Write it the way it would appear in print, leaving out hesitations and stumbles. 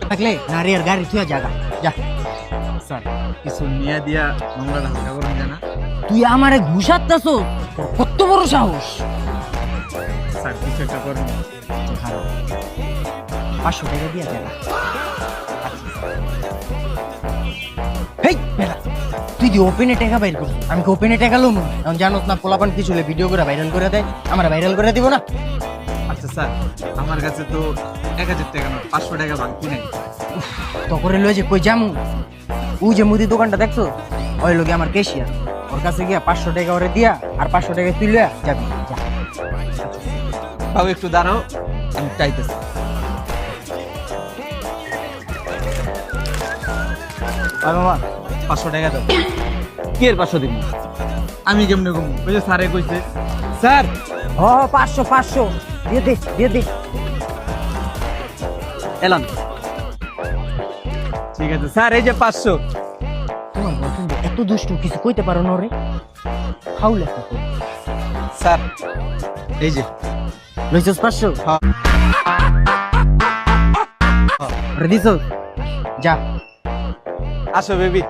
থাকলে নারী আর গাড়ি থুয়া জায়গা যা। স্যার কিছু নিয়ে দিয়া মামলাটা হালকা করুন জানা। তুই আমারে ঘুষাতেছ, কত বড় সাহস! স্যার কিছু একটা করুন। 500 টাকা দিয়া জায়গা। হেই বেলা, তুই দি ওপেনে টাকা বাইর করছিস, আমি কি ওপেনে টাকা লম? এখন জানোস না পোলাপান কিছু হলে ভিডিও করে ভাইরাল করে দেয়, আমরা ভাইরাল করে দিব না? আচ্ছা স্যার, আমার কাছে তো 1000 টাকা না 500 টাকা বাকি নাই। তো করে লয়ে যে কই যামু? ও যে মুদি দোকানটা দেখছো, ওই লোকে আমার কেশিয়ার, ওর কাছে গিয়া 500 টাকা ওরে দিয়া আর 500 টাকা তুই লইয়া যাবি যা। বাবু একটু দাঁড়াও, আমি চাইতেছি। মামা 500 টাকা দাও। কি এর 500 দিন? আমি কেমনে কম? ওই যে স্যারে কইছে। স্যার ও 500 দিয়ে দে দিয়ে দে। এলাম। ঠিক আছে স্যার, এই যে 500। তোমার বয়ফ্রেন্ড এত দুষ্টু, কিছু কইতে পারো না রে? ফাউল একটা তো। স্যার এই যে লইছস 500? হ্যাঁ। রে দিছস? যা। আসো বেবি।